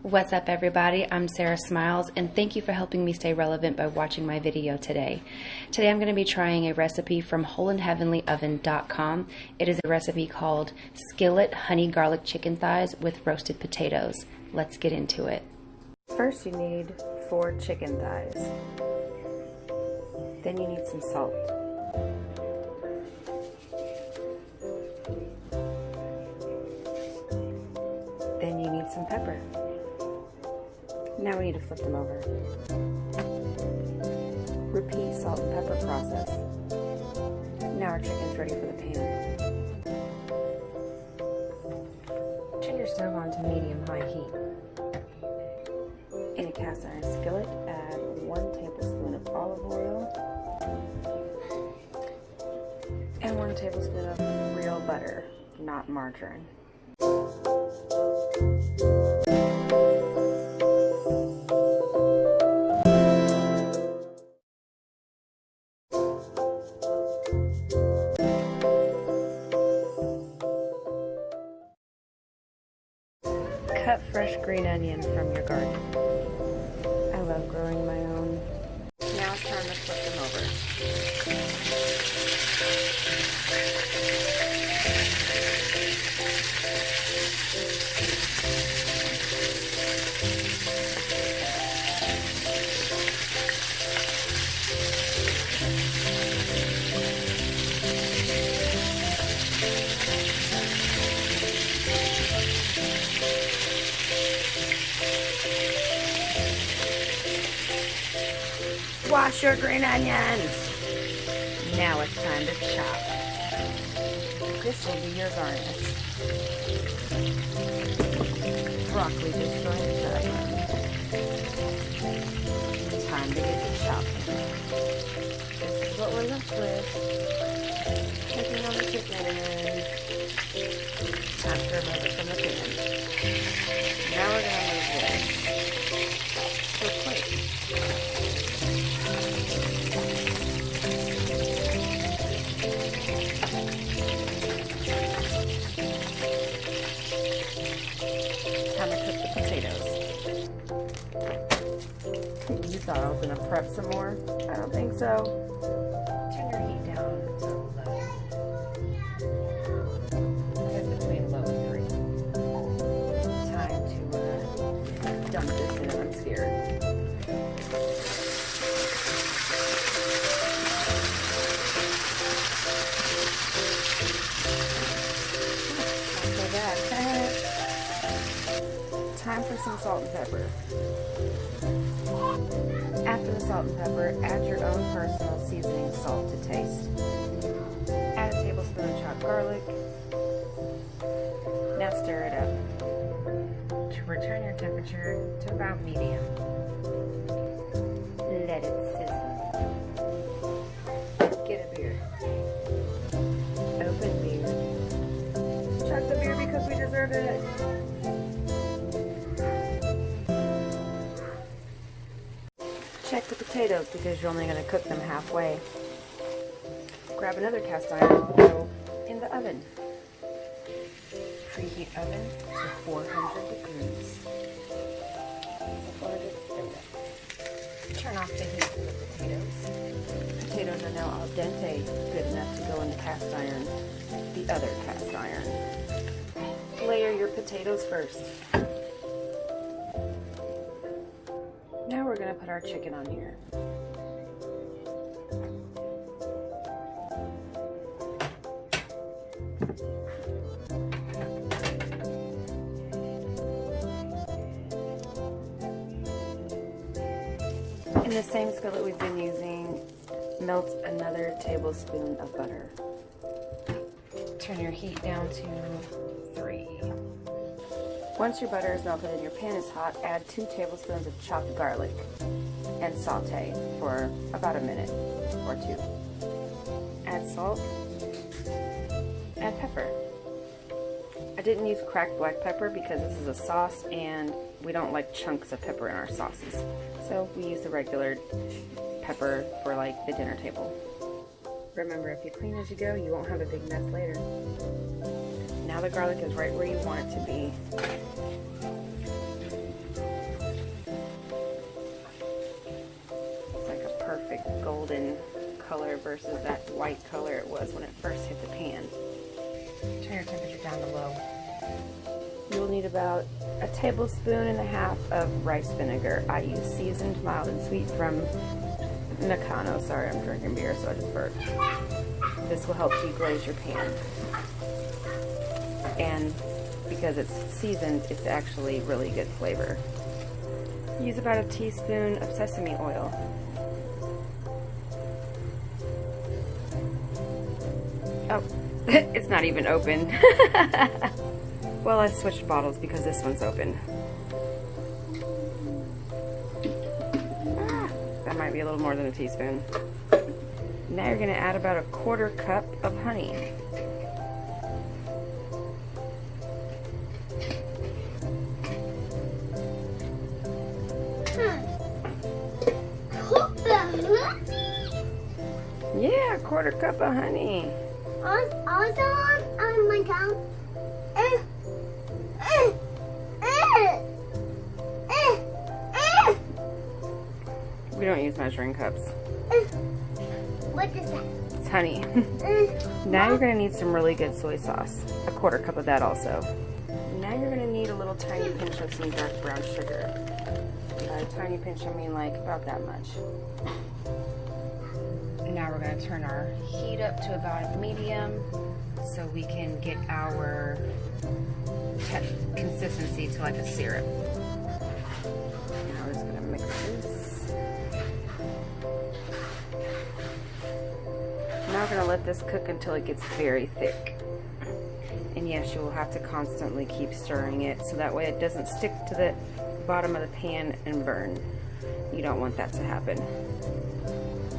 What's up, everybody? I'm Sarah Smiles, and thank you for helping me stay relevant by watching my video today. Today I'm going to be trying a recipe from WholeandHeavenlyOven.com. It is a recipe called Skillet Honey Garlic Chicken Thighs with Roasted Potatoes. Let's get into it. First you need 4 chicken thighs. Then you need some salt. Then you need some pepper. Now we need to flip them over. Repeat salt and pepper process. Now our chicken's ready for the pan. Turn your stove on to medium-high heat. In a cast iron skillet, add 1 tablespoon of olive oil and 1 tablespoon of real butter, not margarine. Cut fresh green onion from your garden. I love growing my own. Now it's time to flip them over. Wash your green onions. Now it's time to chop. This will be your garnish. Broccoli just joined up. Time to get to chopping. This is what we're left with. Taking on the chicken. Time to remove it from the pan. Now we're going to move this to a plate. Time to cook the potatoes. You thought I was going to prep some more? I don't think so. Turn your heat down to low. I guess between low and 3. Time to dump this in an unsphere. Time for some salt and pepper. After the salt and pepper, add your own personal seasoning salt to taste. Add a tablespoon of chopped garlic. Now stir it up. To return your temperature to about medium. Let it sizzle. Get a beer. Open beer. Chug the beer because we deserve it. Check the potatoes because you're only going to cook them halfway. Grab another cast iron and go in the oven. Preheat oven to 400 degrees. Turn off the heat from the potatoes. Potatoes are now al dente, good enough to go in the cast iron, the other cast iron. Layer your potatoes first. Now we're going to put our chicken on here. In the same skillet we've been using, melt another tablespoon of butter. Turn your heat down to 3. Once your butter is melted and your pan is hot, add 2 tablespoons of chopped garlic and saute for about a minute or 2. Add salt, add pepper. I didn't use cracked black pepper because this is a sauce and we don't like chunks of pepper in our sauces. So we use the regular pepper for like the dinner table. Remember, if you clean as you go, you won't have a big mess later. Now the garlic is right where you want it to be. perfect golden color versus that white color it was when it first hit the pan. Turn your temperature down to low. You'll need about 1.5 tablespoons of rice vinegar. I use seasoned, mild, and sweet from Nakano. Sorry, I'm drinking beer, so I just burped. This will help deglaze your pan. And because it's seasoned, it's actually really good flavor. Use about 1 teaspoon of sesame oil. Oh, it's not even open. Well, I switched bottles because this one's open. That might be a little more than 1 teaspoon. Now you're going to add about 1/4 cup of honey. Yeah, 1/4 cup of honey. Also on my tongue. We don't use measuring cups. What is that? It's honey. Now you're going to need some really good soy sauce. 1/4 cup of that also. Now you're going to need a little tiny pinch of some dark brown sugar. By a tiny pinch, I mean like about that much. Now we're going to turn our heat up to about medium so we can get our consistency to like a syrup. Now we're just going to mix this. Now we're going to let this cook until it gets very thick. And yes, you will have to constantly keep stirring it so that way it doesn't stick to the bottom of the pan and burn. You don't want that to happen.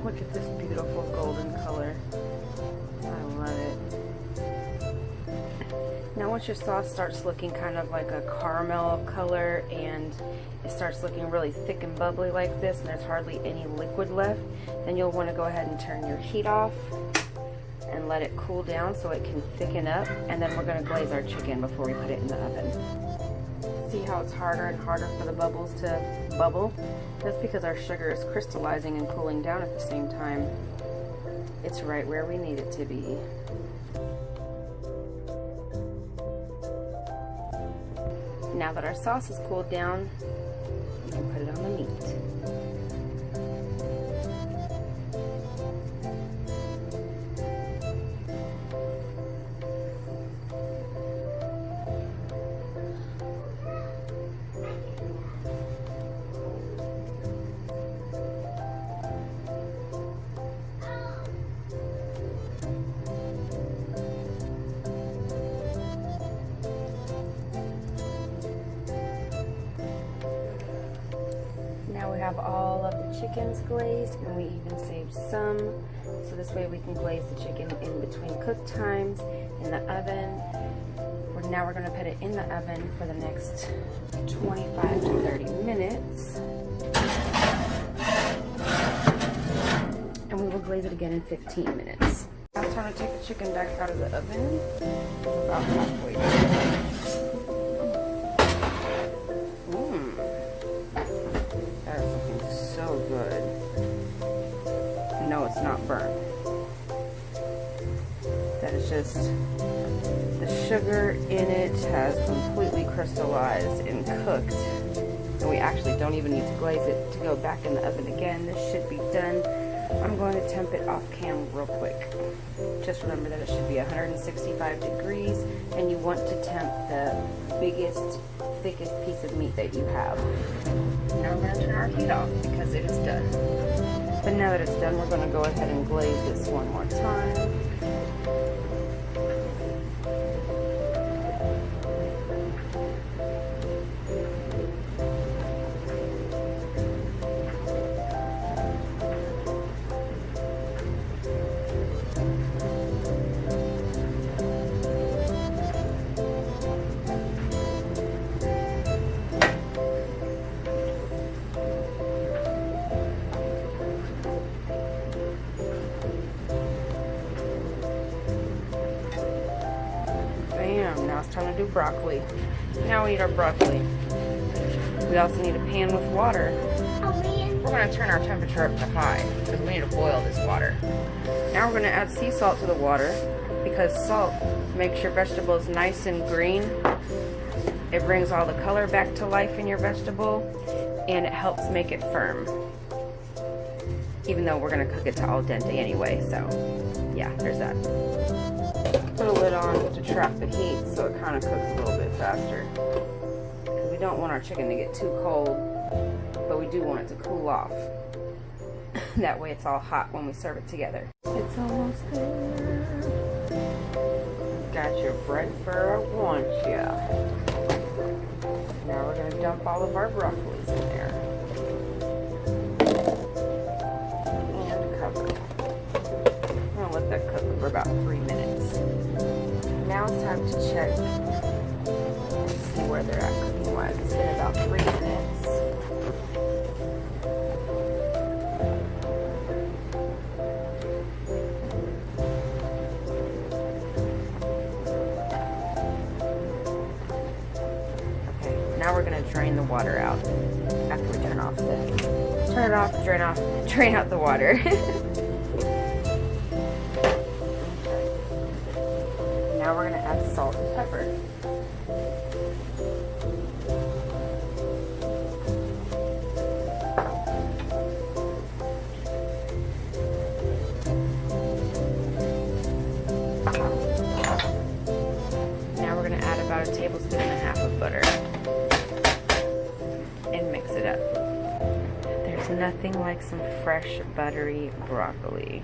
Look at this beautiful golden color. I love it. Now once your sauce starts looking kind of like a caramel color and it starts looking really thick and bubbly like this and there's hardly any liquid left, then you'll want to go ahead and turn your heat off and let it cool down so it can thicken up, and then we're going to glaze our chicken before we put it in the oven. See how it's harder and harder for the bubbles to bubble? That's because our sugar is crystallizing and cooling down at the same time. It's right where we need it to be. Now that our sauce is cooled down, you can put it on the meat. Now we have all of the chickens glazed, and we even saved some, so this way we can glaze the chicken in between cook times in the oven. Now we're going to put it in the oven for the next 25 to 30 minutes, and we will glaze it again in 15 minutes. Now it's time to take the chicken back out of the oven. About halfway done. That is looking so good. No, it's not burnt. That is just the sugar in it has completely crystallized and cooked. And we actually don't even need to glaze it to go back in the oven again. This should be done. I'm going to temp it off cam real quick. Just remember that it should be 165 degrees, and you want to temp the biggest, thickest piece of meat that you have. Now we're going to turn our heat off because it is done. But now that it's done, we're going to go ahead and glaze this one more time. Now it's time to do broccoli. Now we need our broccoli. We also need a pan with water. Are we in we're going to turn our temperature up to high because we need to boil this water. Now we're going to add sea salt to the water because salt makes your vegetables nice and green. It brings all the color back to life in your vegetable, and it helps make it firm. Even though we're going to cook it to al dente anyway, so yeah, there's that. Put a lid on to trap the heat so it kind of cooks a little bit faster. We don't want our chicken to get too cold, but we do want it to cool off. That way it's all hot when we serve it together. It's almost there. Got your bread for a want ya. Now we're going to dump all of our broccolis in there. And cover. I'm going to let that cook for about 3 minutes. Now it's time to check and see where they're at cooking wise. It's been about 3 minutes. Okay, now we're going to drain the water out after we turn off the... Turn it off, drain out the water. Now we're going to add salt and pepper. Now we're going to add about 1.5 tablespoons of butter and mix it up. There's nothing like some fresh buttery broccoli.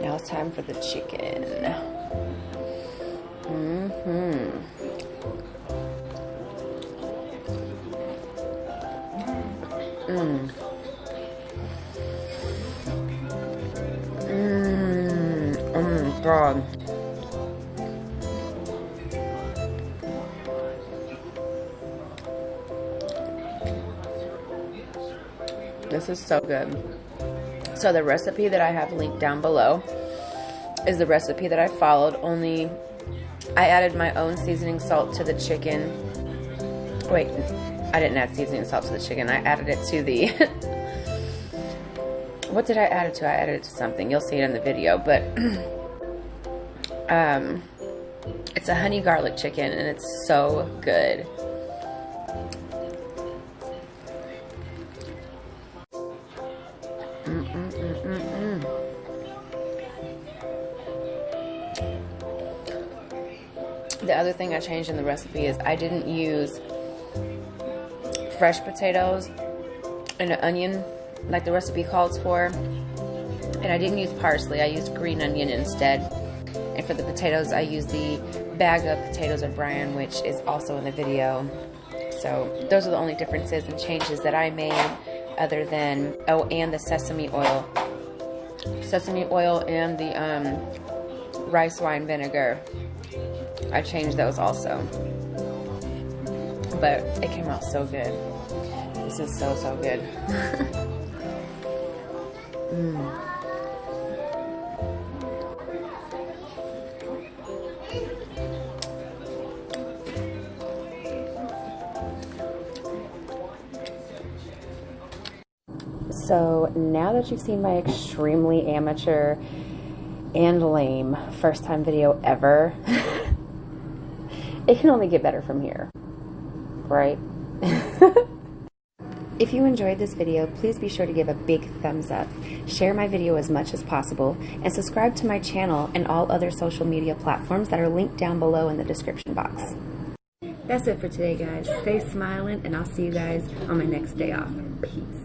Now it's time for the chicken. God. This is so good. So the recipe that I have linked down below is the recipe that I followed, only I added my own seasoning salt to the chicken. Wait, I didn't add seasoning salt to the chicken. I added it to the... What did I add it to? I added it to something. You'll see it in the video, but it's a honey garlic chicken, and it's so good. The other thing I changed in the recipe is I didn't use fresh potatoes and an onion like the recipe calls for, and I didn't use parsley. I used green onion instead. And for the potatoes, I used the bag of potatoes O'Brien, which is also in the video. So those are the only differences and changes that I made, other than, oh, and the sesame oil. Sesame oil and the rice wine vinegar. I changed those also. But it came out so good. This is so, so good. So now that you've seen my extremely amateur and lame first time video ever, it can only get better from here, right? If you enjoyed this video, please be sure to give a big thumbs up, share my video as much as possible, and subscribe to my channel and all other social media platforms that are linked down below in the description box. That's it for today, guys. Stay smiling, and I'll see you guys on my next day off. Peace.